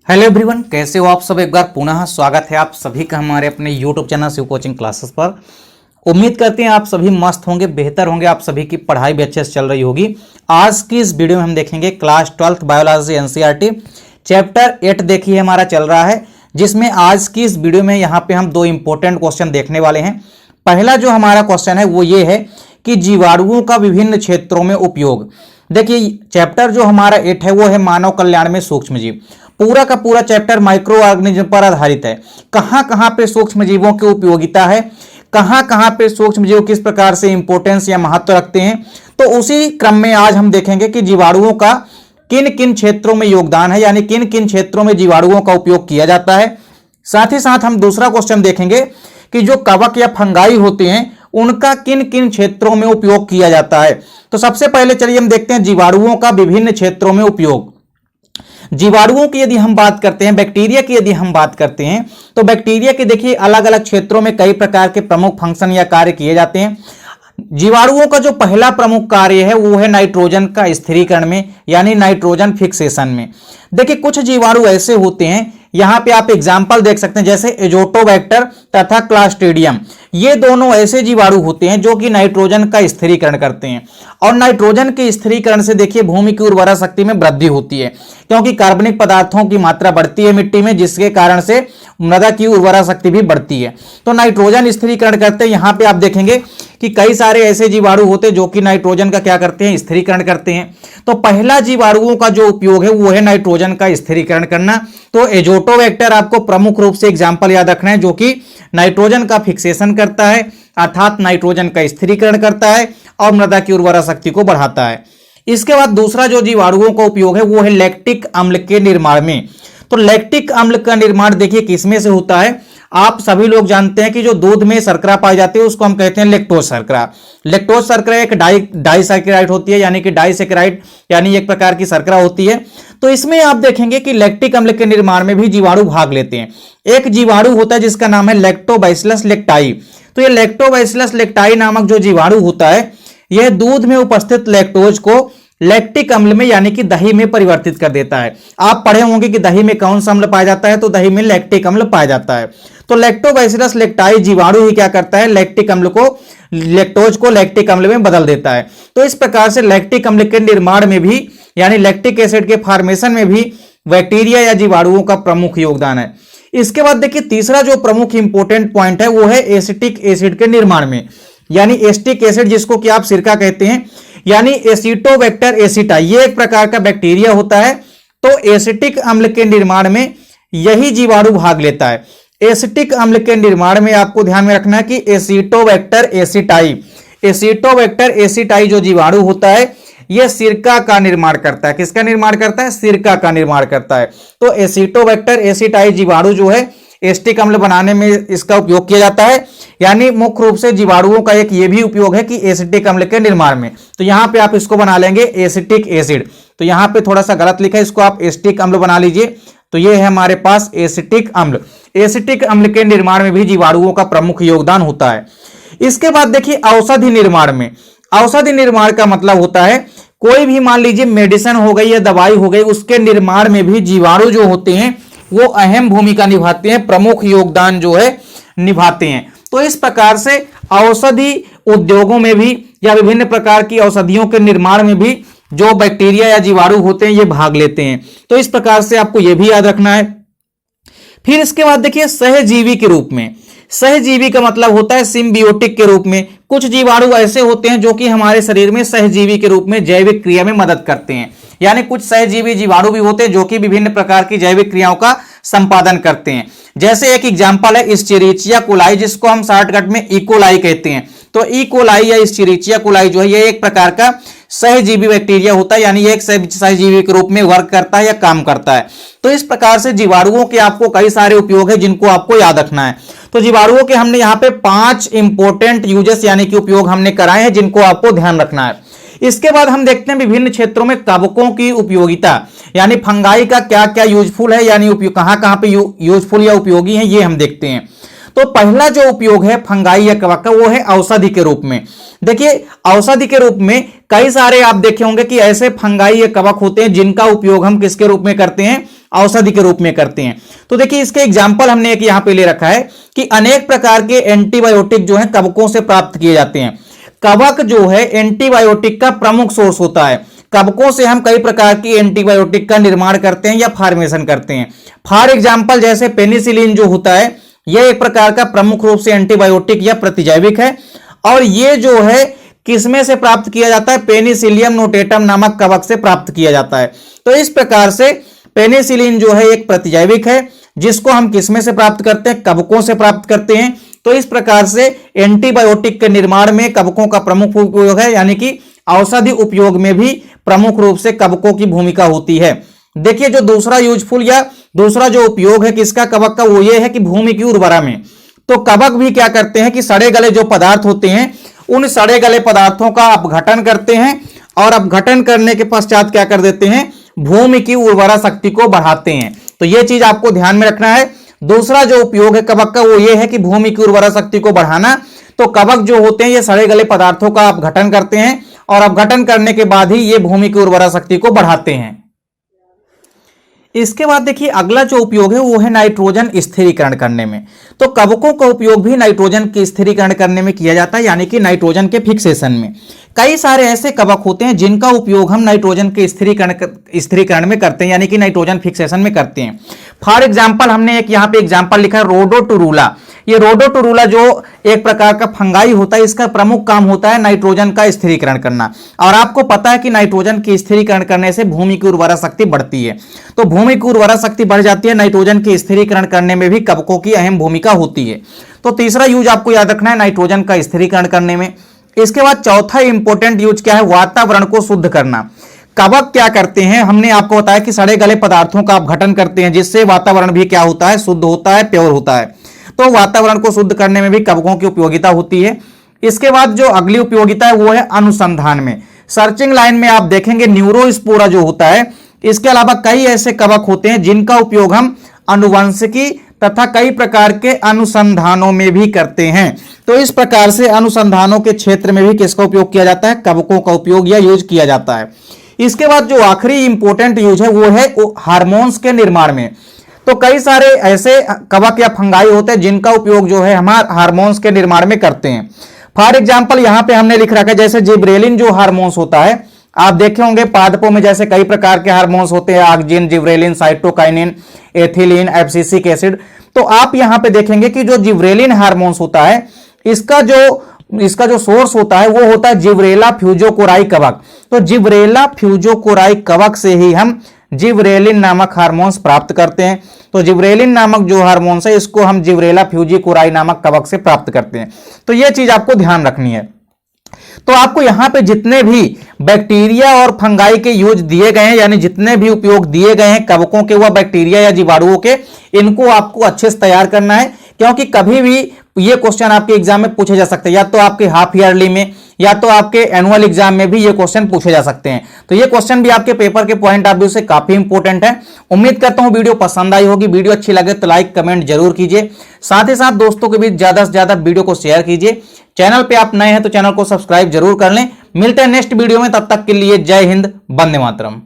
Hello everyone, कैसे हो आप सब। एक बार पुनः स्वागत है आप सभी का हमारे अपने YouTube channel Shiv coaching classes पर। उम्मीद करते हैं आप सभी मस्त होंगे, बेहतर होंगे, आप सभी की पढ़ाई भी अच्छे से चल रही होगी। आज की इस वीडियो में हम देखेंगे class 12th biology NCERT chapter 8 देखिए हमारा चल रहा है, जिसमें आज की इस वीडियो में यहाँ पे हम दो इंपॉर्टेंट क्वेश्चन देखने वाले हैं। पहला जो हमारा क्वेश्चन है वो ये है कि जीवाणुओं का विभिन्न क्षेत्रों में उपयोग। देखिए चैप्टर जो हमारा 8 है वो है मानव कल्याण में सूक्ष्म जीव। पूरा का पूरा चैप्टर माइक्रो ऑर्गेनिज्म पर आधारित है। कहां कहां पे सूक्ष्म जीवों की उपयोगिता है, कहां कहां पे सूक्ष्म जीव किस प्रकार से इंपॉर्टेंस या महत्व रखते हैं, तो उसी क्रम में आज हम देखेंगे कि जीवाणुओं का किन किन क्षेत्रों में योगदान है, यानी किन किन क्षेत्रों में जीवाणुओं का उपयोग किया जाता है। साथ ही साथ हम दूसरा क्वेश्चन देखेंगे कि जो कवक या फंगाई होते हैं उनका किन किन क्षेत्रों में उपयोग किया जाता है। तो सबसे पहले चलिए हम देखते हैं जीवाणुओं का विभिन्न क्षेत्रों में उपयोग। जीवाणुओं की यदि हम बात करते हैं, बैक्टीरिया की यदि हम बात करते हैं, तो बैक्टीरिया के देखिए अलग अलग क्षेत्रों में कई प्रकार के प्रमुख फंक्शन या कार्य किए जाते हैं। जीवाणुओं का जो पहला प्रमुख कार्य है वो है नाइट्रोजन का स्थिरीकरण में, यानी नाइट्रोजन फिक्सेशन में। देखिए कुछ जीवाणु ऐसे होते हैं, यहां पे आप एग्जाम्पल देख सकते हैं, जैसे एजोटोबैक्टर तथा क्लास्ट्रीडियम। ये दोनों ऐसे जीवाणु होते हैं जो कि नाइट्रोजन का स्थिरीकरण करते हैं। और नाइट्रोजन के स्थिरीकरण से देखिए भूमि की उर्वरा शक्ति में वृद्धि होती है, क्योंकि कार्बनिक पदार्थों की मात्रा बढ़ती है मिट्टी में, जिसके कारण से मृदा की उर्वरा शक्ति भी बढ़ती है। तो नाइट्रोजन स्थिरीकरण करते हैं। यहां पे आप देखेंगे कि कई सारे ऐसे जीवाणु होते हैं जो कि नाइट्रोजन का क्या करते हैं, स्थिरीकरण करते हैं। तो पहला जीवाणुओं का जो उपयोग है वो है नाइट्रोजन का स्थिरीकरण करना। तो एजोटोबैक्टर आपको प्रमुख रूप से एग्जाम्पल याद रखना है, जो कि नाइट्रोजन का फिक्सेशन करता है, अर्थात नाइट्रोजन का स्थिरीकरण करता है और मृदा की उर्वरा शक्ति को बढ़ाता है। इसके बाद दूसरा जो जीवाणुओं का उपयोग है वो है लैक्टिक अम्ल के निर्माण में। तो लैक्टिक अम्ल का निर्माण देखिए किसमें से होता है। आप सभी लोग जानते हैं कि जो दूध में शर्करा पाई जाती है उसको हम कहते हैं लैक्टोज शर्करा। लैक्टोज शर्करा एक डाइसैकेराइड होती है, यानी कि डाइसैकेराइड यानी एक प्रकार की शर्करा होती है। तो इसमें आप देखेंगे कि लैक्टिक अम्ल के निर्माण में भी जीवाणु भाग लेते हैं। एक जीवाणु होता है जिसका नाम है लैक्टोबैसिलस लेक्टाई। तो ये लैक्टोबैसिलस लेक्टाई नामक जो जीवाणु होता है यह दूध में उपस्थित लैक्टोज को लैक्टिक अम्ल में यानी कि दही में परिवर्तित कर देता है। आप पढ़े होंगे कि दही में कौन सा अम्ल पाया जाता है, तो दही में लैक्टिक अम्ल पाया जाता है। तो लैक्टोबैसिलस लेक्टाई जीवाणु ही क्या करता है, लैक्टिक अम्ल को, लैक्टोज को लैक्टिक अम्ल में बदल देता है। तो इस प्रकार से लैक्टिक अम्ल के निर्माण में भी, यानी लैक्टिक एसिड के फॉर्मेशन में भी बैक्टीरिया या जीवाणुओं का प्रमुख योगदान है। इसके बाद देखिए तीसरा जो प्रमुख इंपोर्टेंट पॉइंट है वो है एसिटिक एसिड के निर्माण में, यानी एसिटिक एसिड जिसको कि आप सिरका कहते हैं, यानी एसिटोबैक्टर एसिटाई। ये एक प्रकार का बैक्टीरिया होता है। तो एसिटिक अम्ल के निर्माण में यही जीवाणु भाग लेता है। एसिटिक अम्ल के निर्माण में आपको ध्यान में रखना है कि एसिटोबैक्टर एसिटाई, एसिटोबैक्टर एसिटाई जो जीवाणु होता है यह सिरका का निर्माण करता है। किसका निर्माण करता है, सिरका का निर्माण करता है। तो एसिटोबैक्टर एसिटाई जीवाणु जो है एसिटिक अम्ल बनाने में इसका उपयोग किया जाता है। यानी मुख्य रूप से जीवाणुओं का एक ये भी उपयोग है कि एसिटिक अम्ल के निर्माण में। तो यहां पे आप इसको बना लेंगे एसिटिक एसिड। तो यहां पे थोड़ा सा गलत लिखा है, इसको आप एसिटिक अम्ल बना लीजिए। तो ये है हमारे पास एसिटिक अम्ल। एसिटिक अम्ल के निर्माण में भी जीवाणुओं का प्रमुख योगदान होता है। इसके बाद देखिए औषधि निर्माण में, औषधि निर्माण का मतलब होता है कोई भी मान लीजिए मेडिसिन हो गई या दवाई हो गई, उसके निर्माण में भी जीवाणु जो होते हैं वो अहम भूमिका निभाते हैं, प्रमुख योगदान जो है निभाते हैं। तो इस प्रकार से औषधि उद्योगों में भी या विभिन्न प्रकार की औषधियों के निर्माण में भी जो बैक्टीरिया या जीवाणु होते हैं ये भाग लेते हैं। तो इस प्रकार से आपको यह भी याद रखना है। फिर इसके बाद देखिए सहजीवी के रूप में, सहजीवी का मतलब होता है सिम्बियोटिक के रूप में। कुछ जीवाणु ऐसे होते हैं जो कि हमारे शरीर में सहजीवी के रूप में जैविक क्रिया में मदद करते हैं। यानी कुछ सहजीवी जीवाणु भी होते हैं जो कि विभिन्न प्रकार की जैविक क्रियाओं का संपादन करते हैं। जैसे एक एग्जांपल है इस्चेरिचिया कोलाई, जिसको हम शॉर्टकट में इकोलाई कहते हैं। तो इकोलाई या इस्चेरिचिया कोलाई जो है ये एक प्रकार का सहजीवी बैक्टीरिया होता है, यानी एक सहजीवी के रूप में वर्क करता है या काम करता है। तो इस प्रकार से जीवाणुओं के आपको कई सारे उपयोग है जिनको आपको याद रखना है। तो जीवाणुओं के हमने यहाँ पे 5 इंपोर्टेंट यूजेस यानी कि उपयोग हमने कराए हैं जिनको आपको ध्यान रखना है। इसके बाद हम देखते हैं विभिन्न क्षेत्रों में कवकों की उपयोगिता, यानी फंगाई का क्या क्या यूजफुल है, यानी कहां पे यूजफुल या उपयोगी है, ये हम देखते हैं। तो पहला जो उपयोग है फंगाई या कवक का वो है औषधि के रूप में। देखिए औषधि के रूप में कई सारे आप देखे होंगे कि ऐसे फंगाई या कवक होते हैं जिनका उपयोग हम किसके रूप में करते हैं, औषधि के रूप में करते हैं। तो देखिए इसके एग्जाम्पल हमने एक यहां पे ले रखा है कि अनेक प्रकार के एंटीबायोटिक जो है कवकों से प्राप्त किए जाते हैं। कवक जो है एंटीबायोटिक का प्रमुख सोर्स होता है। कवकों से हम कई प्रकार की एंटीबायोटिक का निर्माण करते हैं या फॉर्मेशन करते हैं। फॉर एग्जाम्पल जैसे पेनिसिलिन जो होता है यह एक प्रकार का प्रमुख रूप से एंटीबायोटिक या प्रतिजैविक है, और यह जो है किसमें से प्राप्त किया जाता है, पेनिसिलियम नोटेटम नामक कवक से प्राप्त किया जाता है। तो इस प्रकार से पेनिसिलिन जो है एक प्रतिजैविक है जिसको हम किसमें से प्राप्त करते हैं, कवकों से प्राप्त करते हैं। तो इस प्रकार से एंटीबायोटिक के निर्माण में कवकों का प्रमुख उपयोग है, यानी कि औषधि उपयोग में भी प्रमुख रूप से कवकों की भूमिका होती है। देखिए जो दूसरा यूजफुल या दूसरा जो उपयोग है किसका, कवक का, वो ये है कि भूमि की उर्वरा में। तो कवक भी क्या करते हैं कि सड़े गले जो पदार्थ होते हैं उन सड़े गले पदार्थों का अपघटन करते हैं, और अपघटन करने के पश्चात क्या कर देते हैं, भूमि की उर्वरा शक्ति को बढ़ाते हैं। तो यह चीज आपको ध्यान में रखना है। दूसरा जो उपयोग है कवक का वो ये है कि भूमि की उर्वरा शक्ति को बढ़ाना। तो कवक जो होते हैं ये सड़े गले पदार्थों का अपघटन करते हैं, और अपघटन करने के बाद ही ये भूमि की उर्वरा शक्ति को बढ़ाते हैं। इसके बाद देखिए अगला जो उपयोग है वो है नाइट्रोजन स्थिरीकरण करने में। तो कवकों का उपयोग भी नाइट्रोजन के स्थिरीकरण करने में किया जाता है, यानी कि नाइट्रोजन के फिक्सेशन में। कई सारे ऐसे कवक होते हैं जिनका उपयोग हम नाइट्रोजन के स्थिरीकरण में करते हैं, यानी कि नाइट्रोजन फिक्सेशन में करते हैं। फॉर एग्जाम्पल हमने एक यहाँ पे एग्जाम्पल लिखा है रोडोटुरुला। ये रोडोटुरुला जो एक प्रकार का फंगाई होता है, इसका प्रमुख काम होता है नाइट्रोजन का स्थिरीकरण करना। और आपको पता है कि नाइट्रोजन के स्थिरीकरण करने से भूमि की उर्वरा शक्ति बढ़ती है। तो भूमि की उर्वरा शक्ति बढ़ जाती है, नाइट्रोजन के स्थिरीकरण करने में भी कवकों की अहम भूमिका होती है। तो तीसरा यूज आपको याद रखना है नाइट्रोजन का स्थिरीकरण करने में। इसके बाद चौथा इंपॉर्टेंट यूज क्या है, वातावरण को शुद्ध करना। कवक क्या करते हैं, हमने आपको बताया कि सड़े गले पदार्थों का अपघटन करते हैं जिससे वातावरण भी क्या होता है, शुद्ध होता है, प्योर होता है। तो वातावरण को शुद्ध करने में भी कवकों की उपयोगिता होती है। इसके बाद जो अगली उपयोगिता है वो है अनुसंधान में। सर्चिंग लाइन में आप देखेंगे न्यूरोस्पोरा जो होता है। इसके अलावा कई ऐसे कवक होते हैं जिनका उपयोग हम अनुवंशिकी तथा कई प्रकार के अनुसंधानों में भी करते हैं। तो इस प्रकार से अनुसंधानों के क्षेत्र में भी किसका उपयोग किया जाता है, कवकों का उपयोग या यूज किया जाता है। इसके बाद जो आखिरी इंपॉर्टेंट यूज है वो है हार्मोन्स के निर्माण में। तो कई सारे ऐसे कवक या फंगाई होते हैं जिनका उपयोग जो है हम हार्मोन्स के निर्माण में करते हैं। फॉर एग्जाम्पल यहां पे हमने लिख रखा है जैसे जिब्रेलिन जो हार्मोन्स होता है, आप देखे होंगे पादपों में जैसे कई प्रकार के हार्मोन्स होते हैं, auxin, gibberellin, cytokinin, ethylene, abscisic acid. तो आप यहां पे देखेंगे कि जो जिब्रेलिन हार्मोन्स होता है इसका जो सोर्स होता है वो होता है जिब्रेला फ्यूजोकोराई कवक। तो जिब्रेला फ्यूजोकोराई कवक से ही हम जिब्रेलिन नामक हार्मोन्स प्राप्त करते हैं। तो जिब्रेलिन नामक जो हार्मोन्स है इसको हम जिब्रेला फ्यूजिकोराई नामक कवक से प्राप्त करते हैं। तो यह चीज आपको ध्यान रखनी है। तो आपको यहां पे जितने भी बैक्टीरिया और फंगाई के यूज दिए गए हैं, यानी जितने भी उपयोग दिए गए हैं कवकों के व बैक्टीरिया या जीवाणुओं के, इनको आपको अच्छे से तैयार करना है, क्योंकि कभी भी ये क्वेश्चन आपके एग्जाम में पूछे जा सकते हैं, या तो आपके हाफ ईयरली में या तो आपके एनुअल एग्जाम में भी ये क्वेश्चन पूछे जा सकते हैं। तो ये क्वेश्चन भी आपके पेपर के पॉइंट ऑफ व्यू से काफी इंपॉर्टेंट है। उम्मीद करता हूं वीडियो पसंद आई होगी। वीडियो अच्छी लगे तो लाइक कमेंट जरूर कीजिए, साथ ही साथ दोस्तों के बीच ज्यादा से ज्यादा वीडियो को शेयर कीजिए। चैनल पे आप नए हैं तो चैनल को सब्सक्राइब जरूर कर लें। मिलते हैं नेक्स्ट वीडियो में, तब तक के लिए जय हिंद, वंदे मातरम।